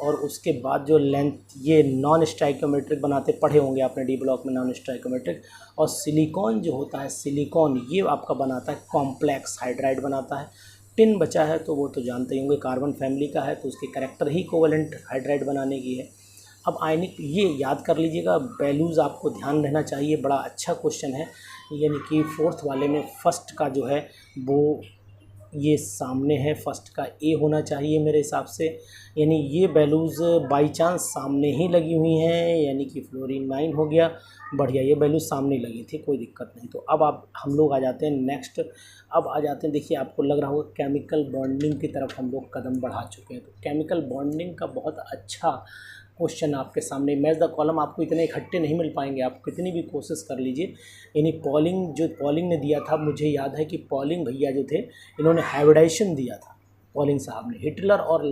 और उसके बाद जो लेंथ, ये नॉन स्टाइकोमेट्रिक बनाते पढ़े होंगे आपने डी ब्लॉक में, नॉन स्टाइकोमेट्रिक। और सिलिकॉन जो होता है, सिलिकॉन ये आपका बनाता है कॉम्प्लेक्स हाइड्राइड बनाता है। टिन बचा है तो वो तो जानते ही होंगे, कार्बन फैमिली का है, तो उसके कैरेक्टर ही कोवेलेंट हाइड्राइड बनाने की है। अब आयनिक, ये याद कर लीजिएगा, वैल्यूज़ आपको ध्यान रहना चाहिए, बड़ा अच्छा क्वेश्चन है। यानी कि फोर्थ वाले में फर्स्ट का जो है वो ये सामने है, फर्स्ट का ए होना चाहिए मेरे हिसाब से। यानी ये वैल्यूज़ बाई चांस सामने ही लगी हुई हैं, यानी कि फ्लोरीन 9 हो गया, बढ़िया, ये वैल्यूज़ सामने लगी थी, कोई दिक्कत नहीं। तो अब आप हम लोग आ जाते हैं नेक्स्ट। अब आ जाते हैं, देखिए आपको लग रहा होगा केमिकल बॉन्डिंग की तरफ हम लोग कदम बढ़ा चुके हैं। तो केमिकल बॉन्डिंग का बहुत अच्छा क्वेश्चन आपके सामने। मैच द कॉलम आपको इतने इकट्ठे नहीं मिल पाएंगे, आप कितनी भी कोशिश कर लीजिए। यानी पॉलिंग ने दिया था, मुझे याद है कि पॉलिंग भैया जो थे इन्होंने हाइब्रिडाइजेशन दिया था। पॉलिंग साहब ने हिटलर और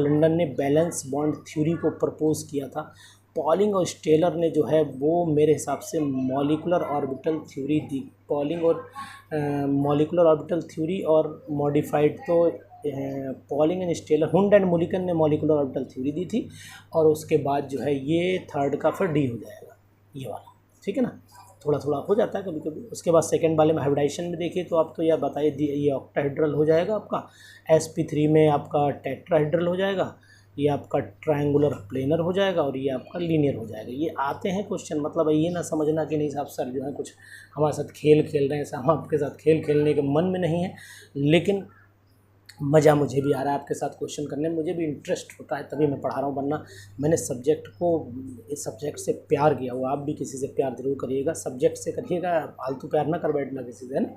लंदन ने बैलेंस बॉन्ड थ्योरी को प्रपोज किया था। पॉलिंग और स्टेलर ने जो है वो मेरे हिसाब से मॉलिकुलर ऑर्बिटल थ्योरी दी। पॉलिंग और मॉलिकुलर ऑर्बिटल थ्योरी और मॉडिफाइड तो Pauling and Slater, Hund and Mulliken ने मॉलिकुलर ऑर्बिटल थ्योरी दी थी। और उसके बाद जो है ये थर्ड का फिर डी हो जाएगा ये वाला, ठीक है ना। थोड़ा थोड़ा हो जाता है कभी कभी। उसके बाद सेकंड वाले में हाइब्रिडाइजेशन में देखिए तो आप तो यार बताइए, ये ऑक्टाहेड्रल हो जाएगा आपका, sp3 में आपका टेट्राहेड्रल हो जाएगा, ये आपका ट्रायंगुलर प्लेनर हो जाएगा और ये आपका लीनियर हो जाएगा। ये आते हैं क्वेश्चन, मतलब ये ना समझना कि नहीं साहब सर जो है कुछ हमारे साथ खेल खेल रहे हैं। ऐसा हम आपके साथ खेल खेलने के मन में नहीं है, लेकिन मज़ा मुझे भी आ रहा है आपके साथ क्वेश्चन करने में, मुझे भी इंटरेस्ट होता है तभी मैं पढ़ा रहा हूँ। वरना मैंने सब्जेक्ट को, इस सब्जेक्ट से प्यार किया हुआ। आप भी किसी से प्यार जरूर करिएगा, सब्जेक्ट से करिएगा, फालतू प्यार ना कर बैठना किसी से, है ना।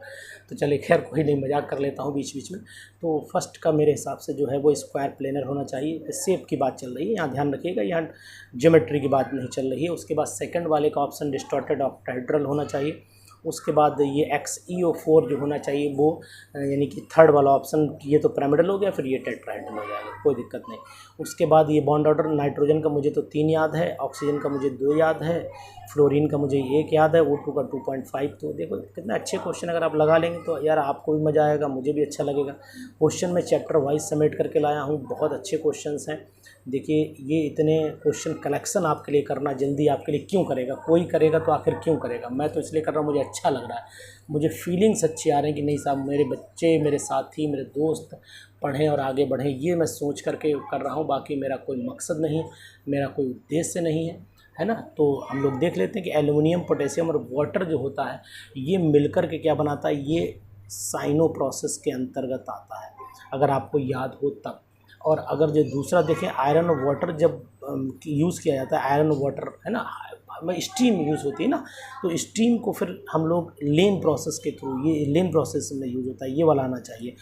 तो चलिए खैर कोई नहीं, मजाक कर लेता हूँ बीच बीच में। तो फर्स्ट का मेरे हिसाब से जो है वो स्क्वायर प्लेनर होना चाहिए। शेप की बात चल रही है, यहाँ ध्यान रखिएगा, यहाँ ज्योमेट्री की बात नहीं चल रही है। उसके बाद सेकेंड वाले का ऑप्शन डिस्टॉर्टेड ऑक्टाहेड्रल होना चाहिए। उसके बाद ये XeO4 जो होना चाहिए वो, यानी कि थर्ड वाला ऑप्शन, ये तो पिरामिडल हो गया, फिर ये टेट्राहेड्रल हो जाएगा, कोई दिक्कत नहीं। उसके बाद ये बॉन्ड ऑर्डर, नाइट्रोजन का मुझे तो 3 याद है, ऑक्सीजन का मुझे 2 याद है, फ्लोरीन का मुझे 1 याद है, O2 का 2.5। तो देखो कितना अच्छे क्वेश्चन अगर आप लगा लेंगे तो यार आपको भी मज़ा आएगा, मुझे भी अच्छा लगेगा। क्वेश्चन मैं चैप्टर वाइज समेट करके लाया हूँ, बहुत अच्छे क्वेश्चंस हैं। देखिए ये इतने क्वेश्चन कलेक्शन आपके लिए करना जल्दी आपके लिए क्यों करेगा, कोई करेगा तो आखिर क्यों करेगा। मैं तो इसलिए कर रहा हूँ, मुझे अच्छा लग रहा है, मुझे फीलिंग्स अच्छी आ रही हैं कि नहीं साहब मेरे बच्चे, मेरे साथी, मेरे दोस्त पढ़ें और आगे बढ़ें, ये मैं सोच करके कर रहा हूँ। बाकी मेरा कोई मकसद नहीं, मेरा कोई उद्देश्य नहीं है ना। तो हम लोग देख लेते हैं कि एल्युमिनियम, पोटेशियम और वाटर जो होता है ये मिलकर के क्या बनाता है, ये साइनो प्रोसेस के अंतर्गत आता है, अगर आपको याद हो तब। और अगर जो दूसरा देखें, आयरन और वाटर जब यूज़ किया जाता है, आयरन और वाटर है ना, में स्टीम यूज़ होती है ना, तो स्टीम को फिर हम लोग लेन प्रोसेस के थ्रू, ये लेन प्रोसेस में यूज़ होता है, ये वाला आना चाहिए।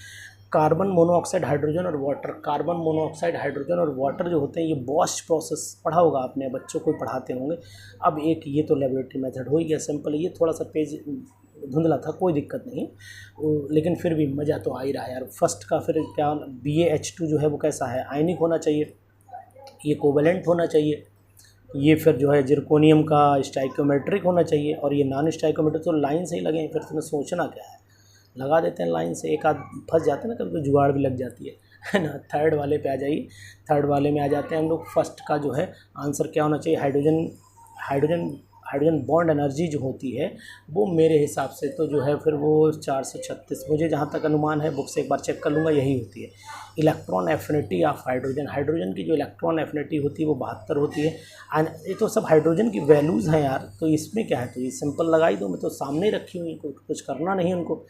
कार्बन मोनोऑक्साइड, हाइड्रोजन और वाटर, कार्बन मोनोऑक्साइड, हाइड्रोजन और वाटर जो होते हैं ये बॉश प्रोसेस पढ़ा होगा आपने, बच्चों को पढ़ाते होंगे। अब एक ये तो लेबोरेटरी मेथड हो ही गया सिंपल, ये थोड़ा सा पेज धुंधला था, कोई दिक्कत नहीं, लेकिन फिर भी मज़ा तो आ ही रहा है यार। फर्स्ट का फिर क्या, BaH2 जो है वो कैसा है, आयनिक होना चाहिए, ये कोवेलेंट होना चाहिए, ये फिर जो है जिरकोनियम का स्टाइकोमेट्रिक होना चाहिए, और ये नॉन स्टाइकोमेट्रिक। तो लाइन से ही लगे, फिर तुम्हें सोचना क्या है, लगा देते हैं लाइन से, एक आध फंस जाते हैं ना, कभी जुगाड़ भी लग जाती है ना। थर्ड वाले पे आ जाइए, थर्ड वाले में आ जाते हैं हम लोग। फर्स्ट का जो है आंसर क्या होना चाहिए, हाइड्रोजन बॉन्ड एनर्जी जो होती है वो मेरे हिसाब से तो जो है फिर वो 436, मुझे जहाँ तक अनुमान है, बुक से एक बार चेक कर लूँगा, यही होती है। इलेक्ट्रॉन एफिनिटी ऑफ हाइड्रोजन की जो इलेक्ट्रॉन एफिनिटी होती है वो 72 होती है। एंड ये तो सब हाइड्रोजन की वैल्यूज़ हैं यार, तो इसमें क्या है, तो ये सिंपल लगाई दो, मैं तो सामने ही रखी हुई, कुछ करना नहीं उनको।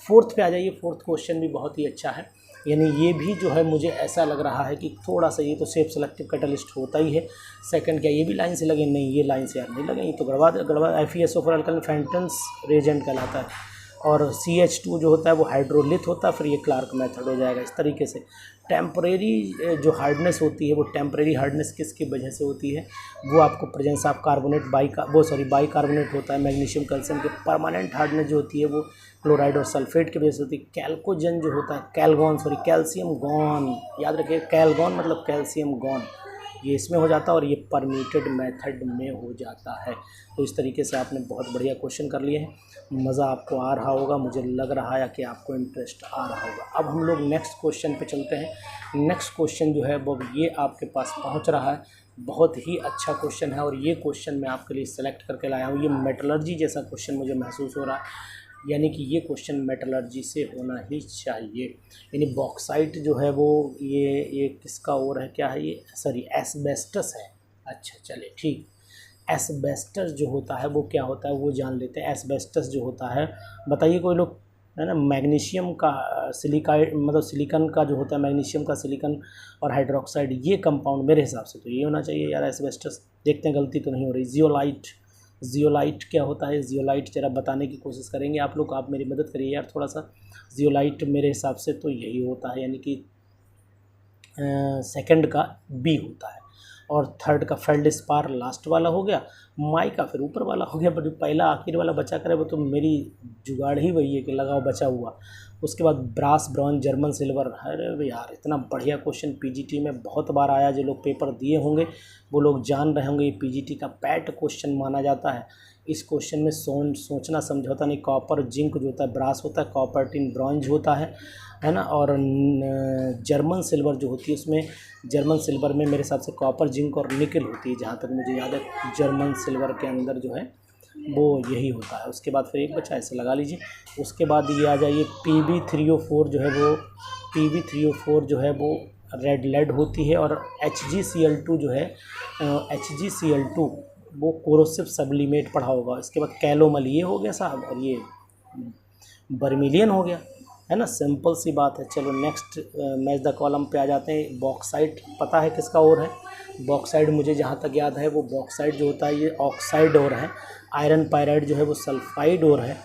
फोर्थ पे आ जाइए, फोर्थ क्वेश्चन भी बहुत ही अच्छा है, यानी ये भी जो है मुझे ऐसा लग रहा है कि थोड़ा सा, ये तो सेफ सेलेक्टिव कैटलिस्ट होता ही है। सेकंड क्या ये भी लाइन से लगे, नहीं ये लाइन से यार नहीं लगे, ये तो गड़बड़ FeSO4 अल्कली फेंटन्स रेजेंट कहलाता है। और CH2 जो होता है वो हाइड्रोलिथ होता है, फिर ये क्लार्क मेथड हो जाएगा। इस तरीके से टेम्परेरी जो हार्डनेस होती है, वो टेम्परेरी हार्डनेस किसकी वजह से होती है, वो आपको प्रेजेंस ऑफ कार्बोनेट बाइकार्बोनेट होता है मैग्नीशियम कैल्शियम के। परमानेंट हार्डनेस जो होती है वो क्लोराइड और सल्फेट की वजह से होती है। कैल्कोजन जो होता है, कैल्शियम गॉन, याद रखिए कैलगॉन मतलब कैल्शियम गॉन, ये इसमें हो जाता है और ये परम्यूटेड मेथड में हो जाता है। तो इस तरीके से आपने बहुत बढ़िया क्वेश्चन कर लिए हैं, मज़ा आपको आ रहा होगा, मुझे लग रहा है कि आपको इंटरेस्ट आ रहा होगा। अब हम लोग नेक्स्ट क्वेश्चन पे चलते हैं। नेक्स्ट क्वेश्चन जो है वो ये आपके पास पहुंच रहा है, बहुत ही अच्छा क्वेश्चन है, और ये क्वेश्चन मैं आपके लिए सेलेक्ट करके लाया हूँ। ये मेटलर्जी जैसा क्वेश्चन मुझे महसूस हो रहा है, यानी कि ये क्वेश्चन मेटलर्जी से होना ही चाहिए। यानी बॉक्साइट जो है वो ये किसका और है, क्या है ये, सॉरी एस्बेस्टस है। अच्छा चलिए ठीक, एस्बेस्टस जो होता है वो क्या होता है वो जान लेते हैं। एस्बेस्टस जो होता है बताइए कोई लोग, है ना, मैग्नीशियम का सिलिकाइड, मतलब सिलिकन का जो होता है, मैग्नीशियम का सिलिकन और हाइड्रोक्साइड, ये कंपाउंड मेरे हिसाब से तो ये होना चाहिए यार एस्बेस्टस। देखते हैं गलती तो नहीं हो रही। जियोलाइट क्या होता है, जियोलाइट जरा बताने की कोशिश करेंगे आप लोग, आप मेरी मदद करिए यार थोड़ा सा। जियोलाइट मेरे हिसाब से तो यही होता है, यानी कि सेकंड का बी होता है। और थर्ड का फेल्डस्पार लास्ट वाला हो गया, माइका फिर ऊपर वाला हो गया, बट पहला आखिर वाला बचा करे वो तो मेरी जुगाड़ ही वही है कि लगाओ बचा हुआ। उसके बाद ब्रास, ब्रॉन्ज, जर्मन सिल्वर। अरे यार इतना बढ़िया क्वेश्चन पीजीटी में बहुत बार आया, जो लोग पेपर दिए होंगे वो लोग जान रहे होंगे, ये पीजीटी का पैट क्वेश्चन माना जाता है। इस क्वेश्चन में सोचना समझौता नहीं। कॉपर जिंक जो होता है ब्रास होता है, कॉपर टिन ब्रॉन्ज होता है ना। और जर्मन सिल्वर जो होती है उसमें, जर्मन सिल्वर में मेरे हिसाब से कॉपर जिंक और निकल होती है, जहाँ तक मुझे याद है जर्मन सिल्वर के अंदर जो है वो यही होता है। उसके बाद फिर एक बचा, ऐसे लगा लीजिए। उसके बाद ये आ जाइए Pb3O4 जो है वो, Pb3O4 जो है वो रेड लेड होती है। और HgCl2 जो है, HgCl2 वो कोरोसिव सब्लिमेट पढ़ा होगा। इसके बाद कैलोमल ये हो गया साहब, और ये बर्मिलियन हो गया, है ना। सिंपल सी बात है। चलो नेक्स्ट मैच द कॉलम पे आ जाते हैं। बॉक्साइट पता है किसका ओर है? बॉक्साइड मुझे जहाँ तक याद है वो बॉक्साइड जो होता है ये ऑक्साइड ओर है। आयरन पायराइड जो है वो सल्फाइड ओर है।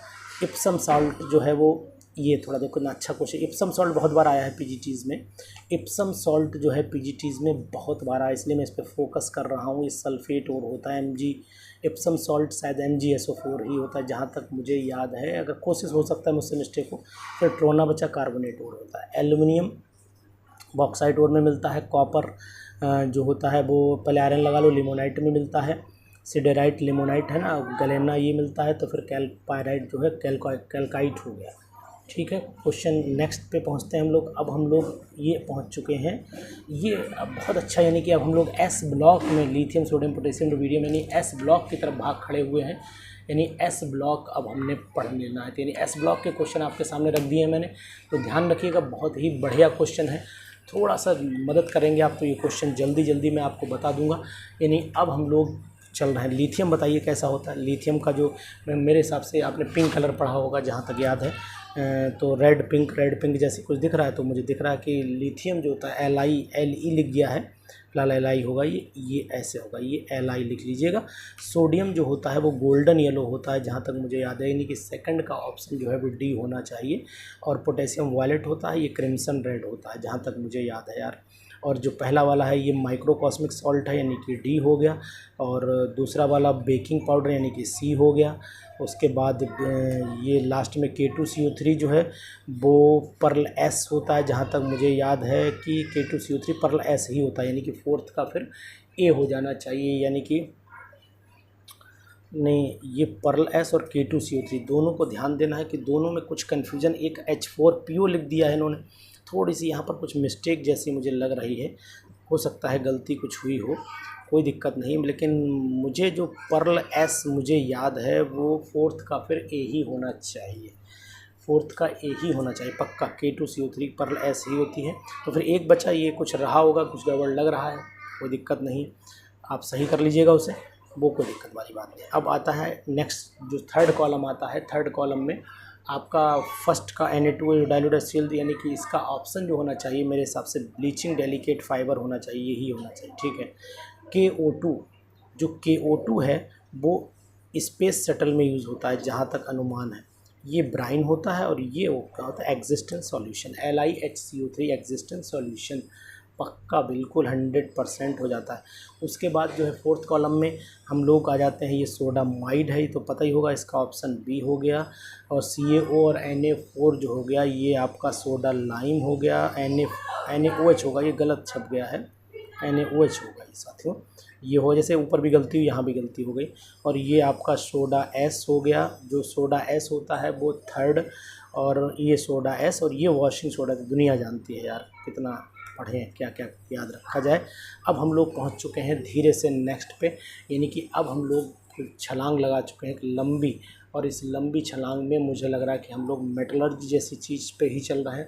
इप्सम सॉल्ट जो है वो, ये थोड़ा देखो ना, अच्छा क्वेश्चन। इप्सम सॉल्ट बहुत बार आया है पीजीटीज़ में। इप्सम सॉल्ट जो है पीजीटीज़ में बहुत बार आया, इसलिए मैं इस पर फोकस कर रहा हूँ। ये सल्फेट और होता है Mg, इप्सम सॉल्ट शायद MgSO4 ही होता है जहाँ तक मुझे याद है। अगर कोशिश हो सकता है मुझसे मिस्टेक हो। फिर ट्रोना बचा, कार्बोनेट और होता है। एल्युमिनियम बॉक्साइट और में मिलता है। कॉपर जो होता है वो, पहले आयरन लगा लो, लिमोनाइट में मिलता है। सिडेराइट लिमोनाइट है ना, गलेना ये मिलता है। तो फिर कैल्पायराइट जो है कैल्काइट हो गया। ठीक है, क्वेश्चन नेक्स्ट पे पहुंचते हैं हम लोग। अब हम लोग ये पहुंच चुके हैं, ये अब बहुत अच्छा, यानी कि अब हम लोग एस ब्लॉक में लिथियम सोडियम पोटेशियम रुबिडियम यानी एस ब्लॉक की तरफ भाग खड़े हुए हैं। यानी एस ब्लॉक अब हमने पढ़ लेना है। यानी एस ब्लॉक के क्वेश्चन आपके सामने रख दिए हैं मैंने, तो ध्यान रखिएगा, बहुत ही बढ़िया क्वेश्चन है। थोड़ा सा मदद करेंगे आप तो ये क्वेश्चन जल्दी जल्दी मैं आपको बता दूंगा। यानी अब हम लोग चल रहे हैं। लिथियम बताइए कैसा होता है। लिथियम का जो, मेरे हिसाब से आपने पिंक कलर पढ़ा होगा जहाँ तक याद है। तो रेड पिंक जैसे कुछ दिख रहा है, तो मुझे दिख रहा है कि लिथियम जो होता है LI लिख गया है, फिलहाल LI होगा, ये ऐसे होगा, ये LI लिख लीजिएगा। सोडियम जो होता है वो गोल्डन येलो होता है जहाँ तक मुझे याद है, यानी कि सेकंड का ऑप्शन जो है वो D होना चाहिए। और पोटेशियम वायलेट होता है, ये क्रिम्सन रेड होता है जहाँ तक मुझे याद है यार। और जो पहला वाला है ये माइक्रोकॉस्मिक सॉल्ट है, यानी कि D हो गया। और दूसरा वाला बेकिंग पाउडर यानी कि C हो गया। उसके बाद ये लास्ट में K2CO3 जो है वो पर्ल S होता है, जहाँ तक मुझे याद है कि K2CO3 पर्ल S ही होता है, यानी कि फोर्थ का फिर A हो जाना चाहिए। यानी कि नहीं, ये पर्ल S और K2CO3 दोनों को ध्यान देना है कि दोनों में कुछ कन्फ्यूजन, एक H4PO लिख दिया है इन्होंने, थोड़ी सी यहाँ पर कुछ मिस्टेक जैसी मुझे लग रही है। हो सकता है गलती कुछ हुई हो, कोई दिक्कत नहीं, लेकिन मुझे जो पर्ल S मुझे याद है वो फोर्थ का फिर A ही होना चाहिए, फोर्थ का A ही होना चाहिए पक्का। K2CO3 पर्ल S ही होती है। तो फिर एक बचा, ये कुछ रहा होगा, कुछ गड़बड़ लग रहा है, कोई दिक्कत नहीं, आप सही कर लीजिएगा उसे, वो कोई दिक्कत वाली बात नहीं। अब आता है नेक्स्ट, जो थर्ड कॉलम आता है। थर्ड कॉलम में आपका फर्स्ट का Na2 डाइल्यूट HCl, यानी कि इसका ऑप्शन जो होना चाहिए मेरे हिसाब से ब्लीचिंग डेलिकेट फाइबर होना चाहिए, यही होना चाहिए। ठीक है, KO2, जो KO2 है वो स्पेस शटल में यूज़ होता है जहाँ तक अनुमान है। ये ब्राइन होता है और ये क्या होता है, existence solution, LiHCO3 existence solution, पक्का बिल्कुल 100% हो जाता है। उसके बाद जो है फोर्थ कॉलम में हम लोग आ जाते हैं, ये सोडामाइड है, तो पता ही होगा, इसका ऑप्शन B हो गया। और CaO और Na4 जो हो गया ये आपका सोडा लाइम हो गया। NaOH होगा, ये गलत छप गया है, NaOH होगा ये साथियों, ये हो, जैसे ऊपर भी गलती हुई यहाँ भी गलती हो गई। और ये आपका सोडा S हो गया, जो सोडा S होता है वो थर्ड, और ये सोडा S और ये वॉशिंग सोडा, दुनिया जानती है यार, कितना पढ़ें, क्या क्या याद रखा जाए। अब हम लोग पहुँच चुके हैं धीरे से नेक्स्ट पे, यानी कि अब हम लोग छलांग लगा चुके हैं एक लंबी, और इस लंबी छलांग में मुझे लग रहा है कि हम लोग मेटलर्जी जैसी चीज़ पे ही चल रहे हैं।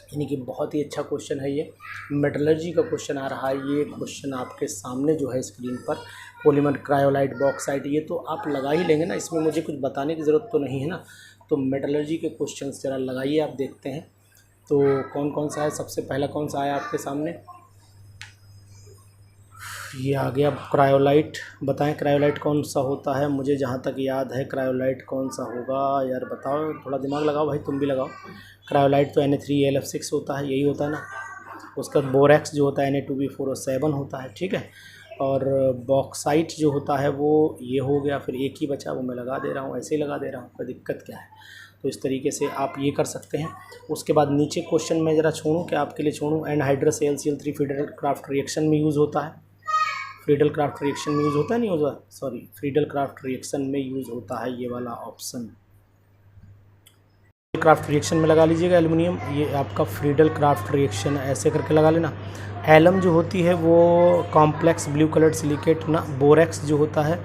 यानी कि बहुत ही अच्छा क्वेश्चन है ये, मेटलर्जी का क्वेश्चन आ रहा है। ये क्वेश्चन आपके सामने जो है स्क्रीन पर, पॉलीमर, क्रायोलाइट, बॉक्साइट, ये तो आप लगा ही लेंगे ना, इसमें मुझे कुछ बताने की ज़रूरत तो नहीं है ना। तो मेटलर्जी के क्वेश्चन ज़रा लगाइए, आप देखते हैं तो कौन कौन सा है। सबसे पहला कौन सा आया आपके सामने, ये आ गया क्रायोलाइट। बताएं क्रायोलाइट कौन सा होता है, मुझे जहाँ तक याद है क्रायोलाइट कौन सा होगा यार, बताओ, थोड़ा दिमाग लगाओ भाई, तुम भी लगाओ। क्रायोलाइट तो Na3AlF6 होता है, यही होता है ना। उसका बोरेक्स जो होता है Na2B4O7 होता है, ठीक है। और बॉक्साइट जो होता है वो ये हो गया, फिर एक ही बचा वो मैं लगा दे रहा हूँ, ऐसे ही लगा दे रहा हूँ, कोई दिक्कत क्या है। तो इस तरीके से आप ये कर सकते हैं। उसके बाद नीचे क्वेश्चन में ज़रा छोड़ूँ, क्या आपके लिए छोड़ूँ, anhydrous AlCl3 Friedel Crafts reaction में यूज़ होता है, फ्रीडल क्राफ्ट रिएक्शन में यूज़ होता है, नहीं होता, सॉरी, फ्रीडल क्राफ्ट रिएक्शन में यूज़ होता है, ये वाला ऑप्शन क्राफ्ट रिएक्शन में लगा लीजिएगा एल्युमिनियम। ये आपका फ्रीडल क्राफ्ट रिएक्शन ऐसे करके लगा लेना। एलम जो होती है वो कॉम्प्लेक्स ब्लू कलर्ड सिलिकेट ना। बोरेक्स जो होता है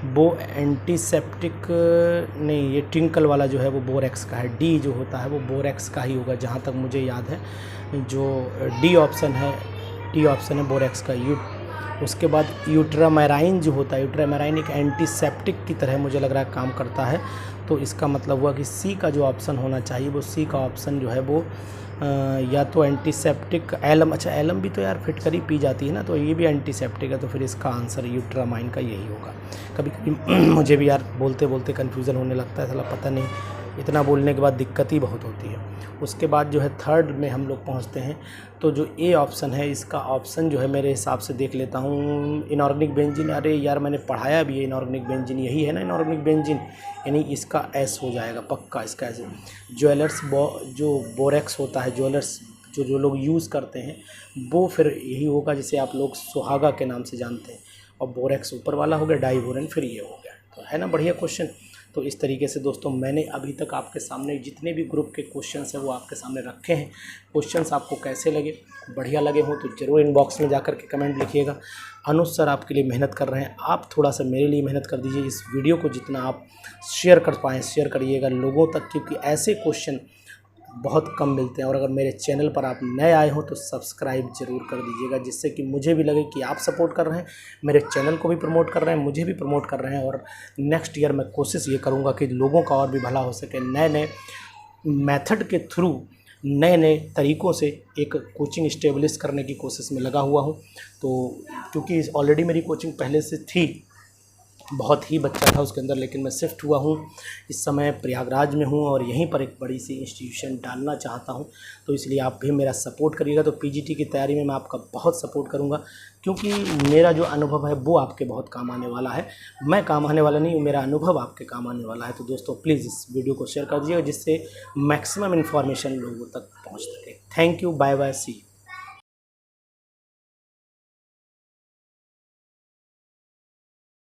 वो एंटीसेप्टिक नहीं, ये टिंकल वाला जो है वो बोरेक्स का है। डी जो होता है वो बोरेक्स का ही होगा जहाँ तक मुझे याद है, जो डी ऑप्शन है बोरेक्स का। उसके बाद यूट्रामेराइन जो होता है, यूट्रामेराइन एक एंटीसेप्टिक की तरह मुझे लग रहा है काम करता है। तो इसका मतलब हुआ कि सी का जो ऑप्शन होना चाहिए वो सी का ऑप्शन जो है वो या तो एंटीसेप्टिक। एलम, अच्छा एलम भी तो यार फिटकरी पी जाती है ना, तो ये भी एंटीसेप्टिक है, तो फिर इसका आंसर यूट्रामाइन का यही होगा। कभी कभी मुझे भी यार बोलते बोलते कन्फ्यूज़न होने लगता है, साला पता नहीं, इतना बोलने के बाद दिक्कत ही बहुत होती है। उसके बाद जो है थर्ड में हम लोग पहुंचते हैं। तो जो ए ऑप्शन है इसका ऑप्शन जो है मेरे हिसाब से देख लेता हूँ, इनऑर्गेनिक बेंजीन। अरे यार मैंने पढ़ाया भी है इनऑर्गेनिक बेंजीन, यही है ना इनऑर्गेनिक बेंजीन, यानी इसका एस हो जाएगा पक्का, इसका एस। ज्वेलर्स जो बोरेक्स होता है, ज्वेलर्स जो लोग यूज़ करते हैं वो फिर यही होगा जिसे आप लोग सुहागा के नाम से जानते हैं, और बोरेक्स ऊपर वाला हो गया, डाइबोरेन फिर ये हो गया। तो है ना बढ़िया क्वेश्चन। तो इस तरीके से दोस्तों मैंने अभी तक आपके सामने जितने भी ग्रुप के क्वेश्चंस हैं वो आपके सामने रखे हैं। क्वेश्चंस आपको कैसे लगे, बढ़िया लगे हो तो ज़रूर इनबॉक्स में जाकर के कमेंट लिखिएगा। अनुज सर आपके लिए मेहनत कर रहे हैं, आप थोड़ा सा मेरे लिए मेहनत कर दीजिए। इस वीडियो को जितना आप शेयर कर पाएँ शेयर करिएगा लोगों तक, क्योंकि ऐसे क्वेश्चन बहुत कम मिलते हैं। और अगर मेरे चैनल पर आप नए आए हो तो सब्सक्राइब ज़रूर कर दीजिएगा, जिससे कि मुझे भी लगे कि आप सपोर्ट कर रहे हैं, मेरे चैनल को भी प्रमोट कर रहे हैं, मुझे भी प्रमोट कर रहे हैं। और नेक्स्ट ईयर मैं कोशिश ये करूँगा कि लोगों का और भी भला हो सके। नए नए मेथड के थ्रू, नए नए तरीक़ों से एक कोचिंग इस्टेब्लिश करने की कोशिश में लगा हुआ हूँ। तो क्योंकि ऑलरेडी मेरी कोचिंग पहले से थी, बहुत ही बच्चा था उसके अंदर, लेकिन मैं शिफ्ट हुआ हूँ, इस समय प्रयागराज में हूँ और यहीं पर एक बड़ी सी इंस्टीट्यूशन डालना चाहता हूँ। तो इसलिए आप भी मेरा सपोर्ट करिएगा। तो पीजीटी की तैयारी में मैं आपका बहुत सपोर्ट करूँगा, क्योंकि मेरा जो अनुभव है वो आपके बहुत काम आने वाला है। मैं काम आने वाला नहीं हूँ, मेरा अनुभव आपके काम आने वाला है। तो दोस्तों प्लीज़ इस वीडियो को शेयर कर दीजिएगा, जिससे मैक्सिमम इन्फॉर्मेशन लोगों तक पहुँच सके। Thank you, bye bye, see you.